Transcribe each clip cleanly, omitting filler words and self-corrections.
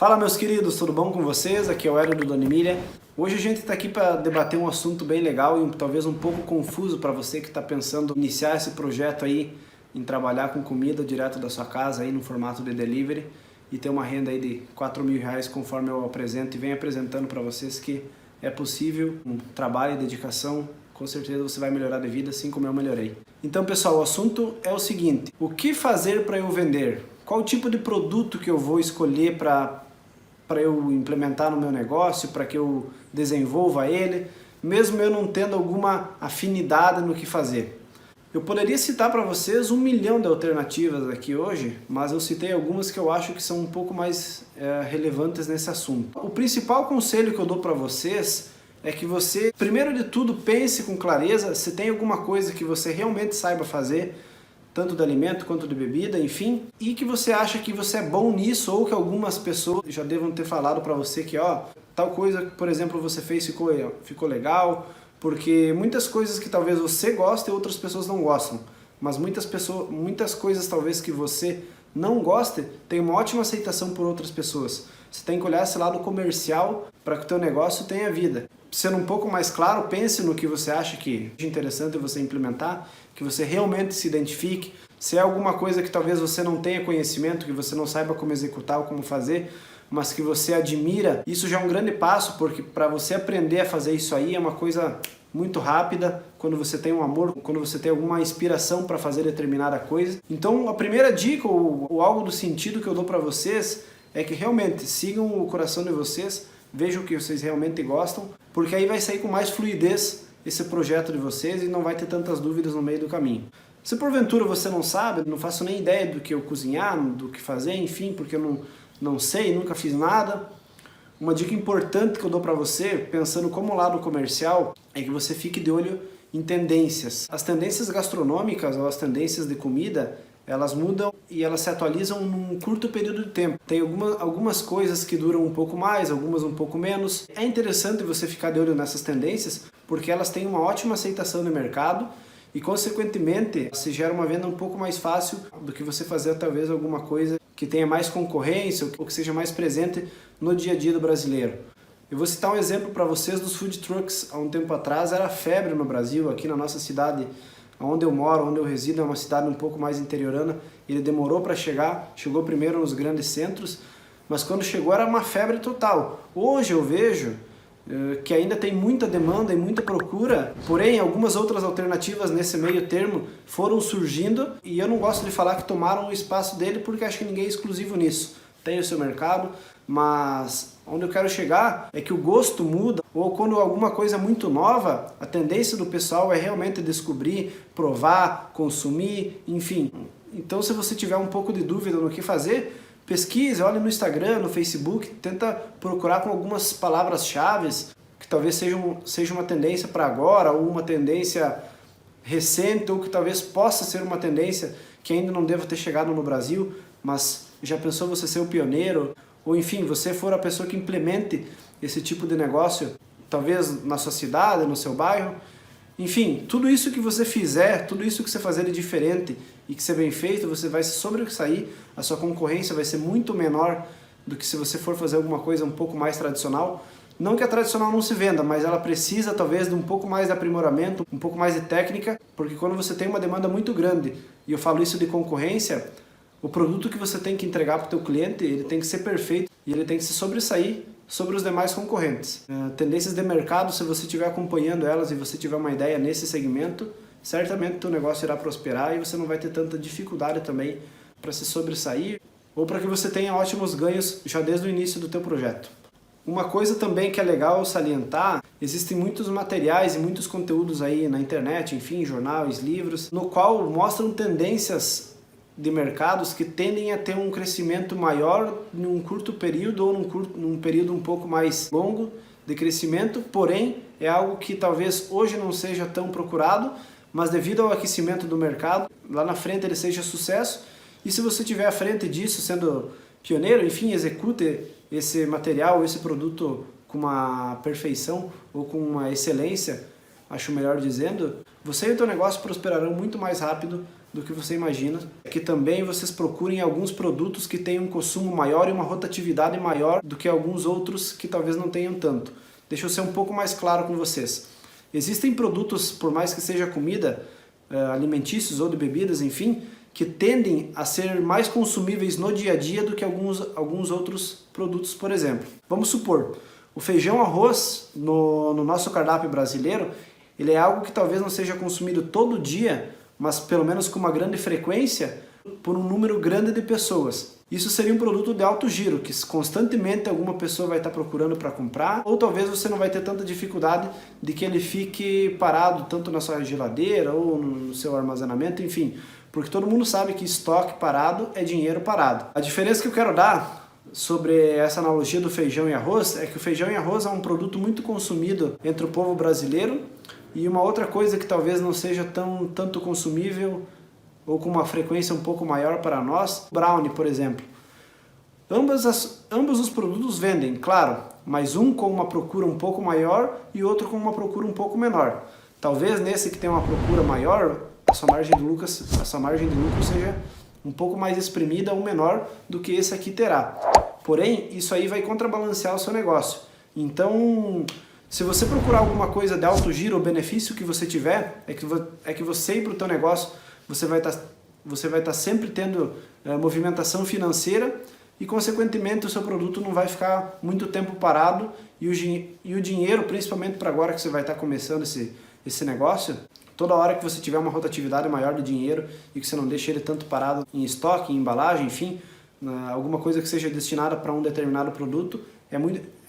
Fala meus queridos, tudo bom com vocês? Aqui é o Hélio do Dona Emília. Hoje a gente está aqui para debater um assunto bem legal e talvez um pouco confuso para você que está pensando em iniciar esse projeto aí em trabalhar com comida direto da sua casa aí no formato de delivery e ter uma renda aí de R$ 4.000 conforme eu apresento e venho apresentando para vocês que é possível, um trabalho e dedicação, com certeza você vai melhorar de vida assim como eu melhorei. Então pessoal, o assunto é o seguinte: o que fazer para eu vender? Qual o tipo de produto que eu vou escolher para eu implementar no meu negócio, para que eu desenvolva ele, mesmo eu não tendo alguma afinidade no que fazer. Eu poderia citar para vocês 1 milhão de alternativas aqui hoje, mas eu citei algumas que eu acho que são um pouco mais relevantes nesse assunto. O principal conselho que eu dou para vocês é que você, primeiro de tudo, pense com clareza se tem alguma coisa que você realmente saiba fazer, tanto de alimento quanto de bebida, enfim, e que você acha que você é bom nisso ou que algumas pessoas já devam ter falado para você que, ó, tal coisa, por exemplo, você fez ficou legal, porque muitas coisas que talvez você goste e outras pessoas não gostam, mas muitas coisas talvez que você não goste tem uma ótima aceitação por outras pessoas. Você tem que olhar esse lado comercial para que o teu negócio tenha vida. Sendo um pouco mais claro, pense no que você acha que é interessante você implementar, que você realmente se identifique. Se é alguma coisa que talvez você não tenha conhecimento, que você não saiba como executar ou como fazer, mas que você admira, isso já é um grande passo, porque para você aprender a fazer isso aí é uma coisa muito rápida, quando você tem um amor, quando você tem alguma inspiração para fazer determinada coisa. Então a primeira dica ou algo do sentido que eu dou para vocês é que realmente sigam o coração de vocês, vejam o que vocês realmente gostam, porque aí vai sair com mais fluidez esse projeto de vocês e não vai ter tantas dúvidas no meio do caminho. Se porventura você não sabe, não faço nem ideia do que eu cozinhar, do que fazer, enfim, porque eu não sei, nunca fiz nada, uma dica importante que eu dou para você, pensando como lado comercial, é que você fique de olho em tendências. As tendências gastronômicas ou as tendências de comida, elas mudam e elas se atualizam num curto período de tempo. Tem algumas coisas que duram um pouco mais, algumas um pouco menos. É interessante você ficar de olho nessas tendências, porque elas têm uma ótima aceitação no mercado e, consequentemente, se gera uma venda um pouco mais fácil do que você fazer talvez alguma coisa que tenha mais concorrência ou que seja mais presente no dia a dia do brasileiro. Eu vou citar um exemplo para vocês dos food trucks. Há um tempo atrás era febre no Brasil, aqui na nossa cidade, onde eu moro, onde eu resido, é uma cidade um pouco mais interiorana. Ele demorou para chegar, chegou primeiro nos grandes centros, mas quando chegou era uma febre total. Hoje eu vejo que ainda tem muita demanda e muita procura, porém algumas outras alternativas nesse meio termo foram surgindo e eu não gosto de falar que tomaram o espaço dele porque acho que ninguém é exclusivo nisso. Tem o seu mercado, mas onde eu quero chegar é que o gosto muda, ou quando alguma coisa é muito nova, a tendência do pessoal é realmente descobrir, provar, consumir, enfim. Então se você tiver um pouco de dúvida no que fazer, pesquise, olhe no Instagram, no Facebook, tenta procurar com algumas palavras-chave que talvez seja uma tendência para agora, ou uma tendência recente, ou que talvez possa ser uma tendência que ainda não deva ter chegado no Brasil, mas já pensou você ser o pioneiro? Ou enfim, você for a pessoa que implemente esse tipo de negócio, talvez na sua cidade, no seu bairro. Enfim, tudo isso que você fizer, tudo isso que você fazer de diferente e que ser bem feito, você vai se sobressair, a sua concorrência vai ser muito menor do que se você for fazer alguma coisa um pouco mais tradicional. Não que a tradicional não se venda, mas ela precisa talvez de um pouco mais de aprimoramento, um pouco mais de técnica, porque quando você tem uma demanda muito grande, e eu falo isso de concorrência, o produto que você tem que entregar para o teu cliente, ele tem que ser perfeito e ele tem que se sobressair sobre os demais concorrentes. Tendências de mercado, se você estiver acompanhando elas e você tiver uma ideia nesse segmento, certamente o teu negócio irá prosperar e você não vai ter tanta dificuldade também para se sobressair ou para que você tenha ótimos ganhos já desde o início do teu projeto. Uma coisa também que é legal salientar, existem muitos materiais e muitos conteúdos aí na internet, enfim, jornais, livros, no qual mostram tendências de mercados que tendem a ter um crescimento maior num curto período ou num período um pouco mais longo de crescimento, porém é algo que talvez hoje não seja tão procurado, mas devido ao aquecimento do mercado, lá na frente ele seja sucesso, e se você estiver à frente disso, sendo pioneiro, enfim, execute esse material, esse produto com uma perfeição ou com uma excelência, acho melhor dizendo, você e o teu negócio prosperarão muito mais rápido do que você imagina. Que também vocês procurem alguns produtos que tenham um consumo maior e uma rotatividade maior do que alguns outros que talvez não tenham tanto. Deixa eu ser um pouco mais claro com vocês. Existem produtos, por mais que seja comida, alimentícios ou de bebidas, enfim, que tendem a ser mais consumíveis no dia a dia do que alguns outros produtos, por exemplo. Vamos supor, o feijão arroz no nosso cardápio brasileiro, ele é algo que talvez não seja consumido todo dia, mas pelo menos com uma grande frequência, por um número grande de pessoas. Isso seria um produto de alto giro, que constantemente alguma pessoa vai estar procurando para comprar, ou talvez você não vai ter tanta dificuldade de que ele fique parado tanto na sua geladeira ou no seu armazenamento, enfim, porque todo mundo sabe que estoque parado é dinheiro parado. A diferença que eu quero dar sobre essa analogia do feijão e arroz é que o feijão e arroz é um produto muito consumido entre o povo brasileiro, e uma outra coisa que talvez não seja tanto consumível ou com uma frequência um pouco maior para nós, brownie, por exemplo. Ambos os produtos vendem, claro, mas um com uma procura um pouco maior e outro com uma procura um pouco menor. Talvez nesse que tem uma procura maior, a sua margem de lucro seja um pouco mais exprimida ou menor do que esse aqui terá. Porém, isso aí vai contrabalancear o seu negócio. Então, se você procurar alguma coisa de alto giro, o benefício que você tiver é que você ir para o teu negócio, você vai estar sempre tendo movimentação financeira e, consequentemente, o seu produto não vai ficar muito tempo parado e o dinheiro, principalmente para agora que você vai estar começando esse negócio, toda hora que você tiver uma rotatividade maior de dinheiro e que você não deixe ele tanto parado em estoque, em embalagem, enfim, alguma coisa que seja destinada para um determinado produto, é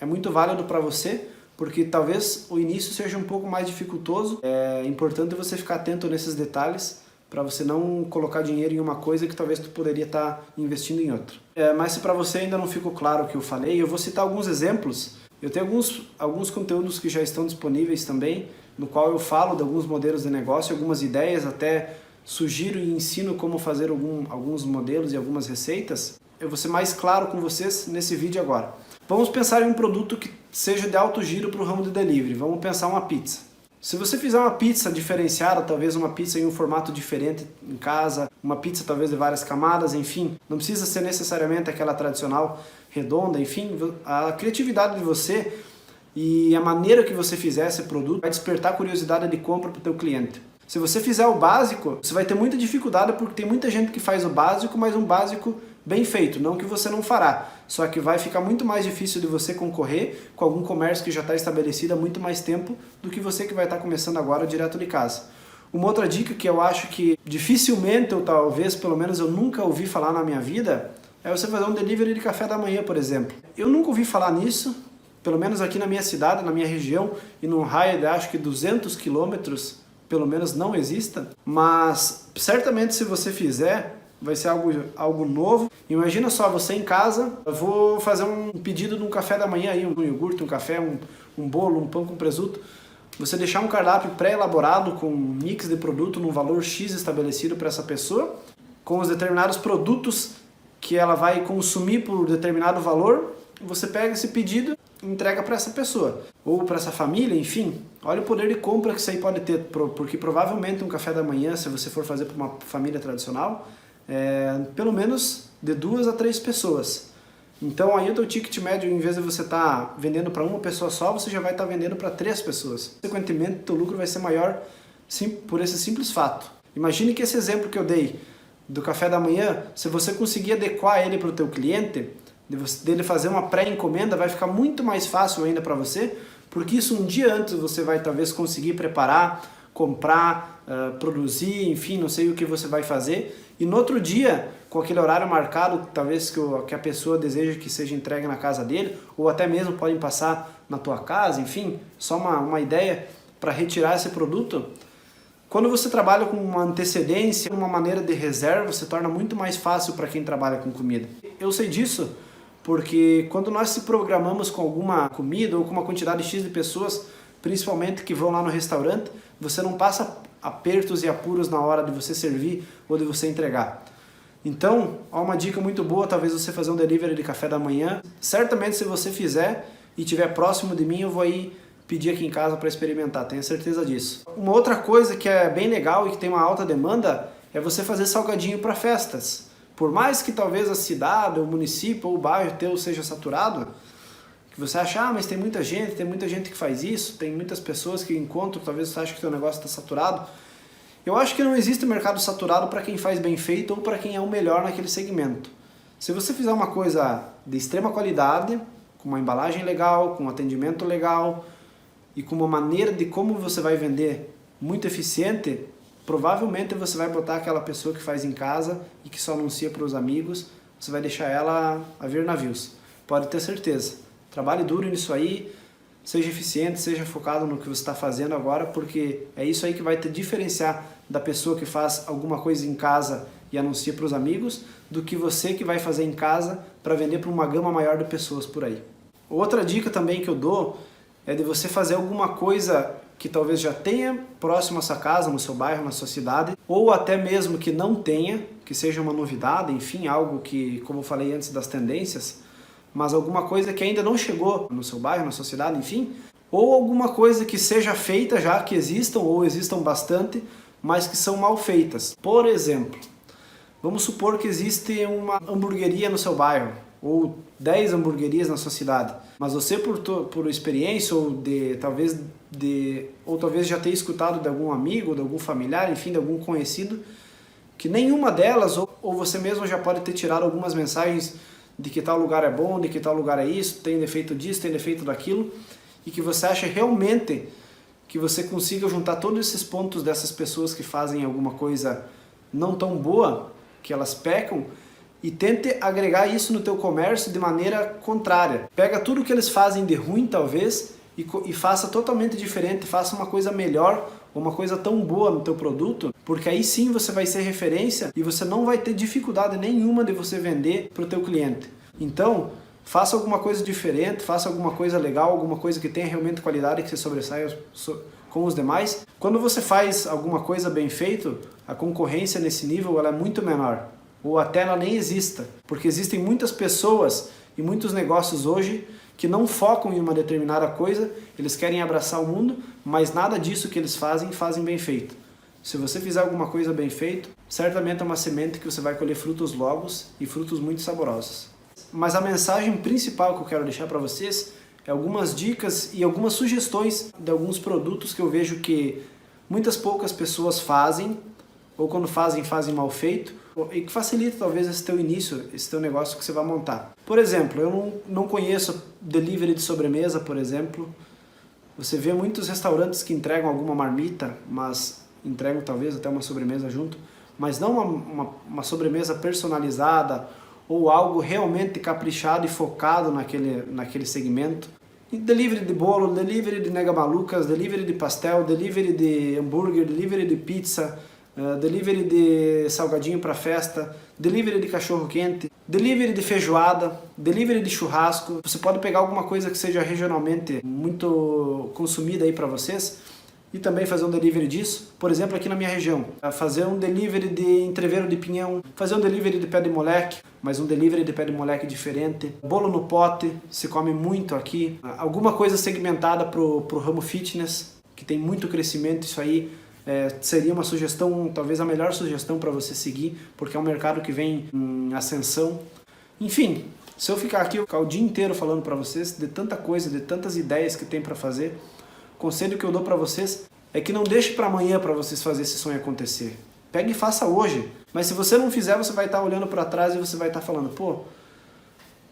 muito válido para você, porque talvez o início seja um pouco mais dificultoso. É importante você ficar atento nesses detalhes para você não colocar dinheiro em uma coisa que talvez tu poderia estar investindo em outra. Mas se para você ainda não ficou claro o que eu falei, eu vou citar alguns exemplos. Eu tenho alguns conteúdos que já estão disponíveis também, no qual eu falo de alguns modelos de negócio, algumas ideias, até sugiro e ensino como fazer alguns modelos e algumas receitas. Eu vou ser mais claro com vocês nesse vídeo agora. Vamos pensar em um produto que seja de alto giro para o ramo de delivery. Vamos pensar uma pizza. Se você fizer uma pizza diferenciada, talvez uma pizza em um formato diferente em casa, uma pizza talvez de várias camadas, enfim, não precisa ser necessariamente aquela tradicional redonda, enfim, a criatividade de você e a maneira que você fizer esse produto vai despertar a curiosidade de compra para o teu cliente. Se você fizer o básico, você vai ter muita dificuldade porque tem muita gente que faz o básico, mas um básico bem feito, não que você não fará, só que vai ficar muito mais difícil de você concorrer com algum comércio que já está estabelecido há muito mais tempo do que você que vai estar começando agora direto de casa. Uma outra dica que eu acho que dificilmente, ou talvez pelo menos eu nunca ouvi falar na minha vida, é você fazer um delivery de café da manhã, por exemplo. Eu nunca ouvi falar nisso, pelo menos aqui na minha cidade, na minha região, e num raio de acho que 200 quilômetros, pelo menos não exista, mas certamente se você fizer, vai ser algo novo. Imagina só, você em casa, eu vou fazer um pedido de um café da manhã, aí, um iogurte, um café, um bolo, um pão com presunto. Você deixar um cardápio pré-elaborado com um mix de produto num valor X estabelecido para essa pessoa, com os determinados produtos que ela vai consumir por determinado valor, você pega esse pedido e entrega para essa pessoa, ou para essa família, enfim. Olha o poder de compra que isso aí pode ter, porque provavelmente um café da manhã, se você for fazer para uma família tradicional, pelo menos de 2 a 3 pessoas. Então aí o teu ticket médio, em vez de você estar vendendo para uma pessoa só, você já vai estar vendendo para 3 pessoas. Consequentemente, o teu lucro vai ser maior por esse simples fato. Imagine que esse exemplo que eu dei do café da manhã, se você conseguir adequar ele para o teu cliente, dele fazer uma pré-encomenda, vai ficar muito mais fácil ainda para você, porque isso um dia antes você vai talvez conseguir preparar, comprar, produzir, enfim, não sei o que você vai fazer, e no outro dia, com aquele horário marcado, talvez que a pessoa deseja que seja entregue na casa dele, ou até mesmo podem passar na tua casa, enfim, só uma ideia para retirar esse produto. Quando você trabalha com uma antecedência, uma maneira de reserva, se torna muito mais fácil para quem trabalha com comida. Eu sei disso porque quando nós se programamos com alguma comida ou com uma quantidade X de pessoas, principalmente que vão lá no restaurante, você não passa apertos e apuros na hora de você servir ou de você entregar. Então, há uma dica muito boa, talvez você fazer um delivery de café da manhã. Certamente se você fizer e estiver próximo de mim, eu vou aí pedir aqui em casa para experimentar, tenho certeza disso. Uma outra coisa que é bem legal e que tem uma alta demanda é você fazer salgadinho para festas. Por mais que talvez a cidade, o município ou o bairro teu seja saturado, que você acha, mas tem muita gente que faz isso, tem muitas pessoas que encontram, talvez você ache que o teu negócio está saturado. Eu acho que não existe mercado saturado para quem faz bem feito ou para quem é o melhor naquele segmento. Se você fizer uma coisa de extrema qualidade, com uma embalagem legal, com um atendimento legal e com uma maneira de como você vai vender muito eficiente, provavelmente você vai botar aquela pessoa que faz em casa e que só anuncia para os amigos, você vai deixar ela a ver navios. Pode ter certeza. Trabalhe duro nisso aí, seja eficiente, seja focado no que você está fazendo agora, porque é isso aí que vai te diferenciar da pessoa que faz alguma coisa em casa e anuncia para os amigos, do que você que vai fazer em casa para vender para uma gama maior de pessoas por aí. Outra dica também que eu dou é de você fazer alguma coisa que talvez já tenha próximo à sua casa, no seu bairro, na sua cidade, ou até mesmo que não tenha, que seja uma novidade, enfim, algo que, como eu falei antes das tendências, mas alguma coisa que ainda não chegou no seu bairro, na sua cidade, enfim, ou alguma coisa que seja feita já, que existam ou existam bastante, mas que são mal feitas. Por exemplo, vamos supor que existe uma hamburgueria no seu bairro, ou 10 hamburguerias na sua cidade, mas você por experiência ou talvez já ter escutado de algum amigo, de algum familiar, enfim, de algum conhecido, que nenhuma delas, ou você mesmo já pode ter tirado algumas mensagens de que tal lugar é bom, de que tal lugar é isso, tem defeito disso, tem defeito daquilo, e que você acha realmente que você consiga juntar todos esses pontos dessas pessoas que fazem alguma coisa não tão boa, que elas pecam, e tente agregar isso no teu comércio de maneira contrária. Pega tudo que eles fazem de ruim, talvez, e faça totalmente diferente, faça uma coisa melhor, uma coisa tão boa no teu produto, porque aí sim você vai ser referência e você não vai ter dificuldade nenhuma de você vender para o teu cliente. Então, faça alguma coisa diferente, faça alguma coisa legal, alguma coisa que tenha realmente qualidade, que você sobressaia com os demais. Quando você faz alguma coisa bem feito, a concorrência nesse nível ela é muito menor, ou até ela nem exista, porque existem muitas pessoas e muitos negócios hoje que não focam em uma determinada coisa, eles querem abraçar o mundo, mas nada disso que eles fazem bem feito. Se você fizer alguma coisa bem feito, certamente é uma semente que você vai colher frutos longos e frutos muito saborosos. Mas a mensagem principal que eu quero deixar para vocês é algumas dicas e algumas sugestões de alguns produtos que eu vejo que muitas poucas pessoas fazem, ou quando fazem mal feito, e que facilita talvez esse teu início, esse teu negócio que você vai montar. Por exemplo, eu não conheço delivery de sobremesa, por exemplo. Você vê muitos restaurantes que entregam alguma marmita, mas entregam talvez até uma sobremesa junto, mas não uma sobremesa personalizada ou algo realmente caprichado e focado naquele segmento. E delivery de bolo, delivery de nega malucas, delivery de pastel, delivery de hambúrguer, delivery de pizza, delivery de salgadinho para festa, delivery de cachorro quente, delivery de feijoada, delivery de churrasco. Você pode pegar alguma coisa que seja regionalmente muito consumida aí para vocês e também fazer um delivery disso. Por exemplo, aqui na minha região, fazer um delivery de entreveiro de pinhão, fazer um delivery de pé de moleque, mas um delivery de pé de moleque diferente. Bolo no pote, se come muito aqui. Alguma coisa segmentada pro ramo fitness, que tem muito crescimento, isso aí seria uma sugestão, talvez a melhor sugestão para você seguir, porque é um mercado que vem em ascensão. Enfim, se eu ficar aqui o dia inteiro falando para vocês de tanta coisa, de tantas ideias que tem para fazer, o conselho que eu dou para vocês é que não deixe para amanhã para vocês fazer esse sonho acontecer. Pegue e faça hoje. Mas se você não fizer, você vai estar olhando para trás e você vai estar falando, pô,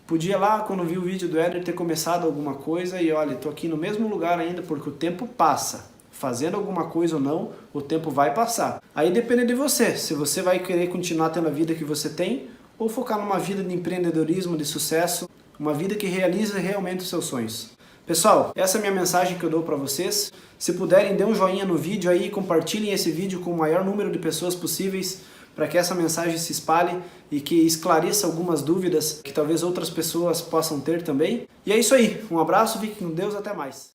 podia lá, quando vi o vídeo do Éder, ter começado alguma coisa e olha, estou aqui no mesmo lugar ainda, porque o tempo passa. Fazendo alguma coisa ou não, o tempo vai passar. Aí depende de você, se você vai querer continuar tendo a vida que você tem ou focar numa vida de empreendedorismo, de sucesso, uma vida que realize realmente os seus sonhos. Pessoal, essa é a minha mensagem que eu dou para vocês. Se puderem, dê um joinha no vídeo aí, compartilhem esse vídeo com o maior número de pessoas possíveis para que essa mensagem se espalhe e que esclareça algumas dúvidas que talvez outras pessoas possam ter também. E é isso aí, um abraço, fique com Deus, até mais.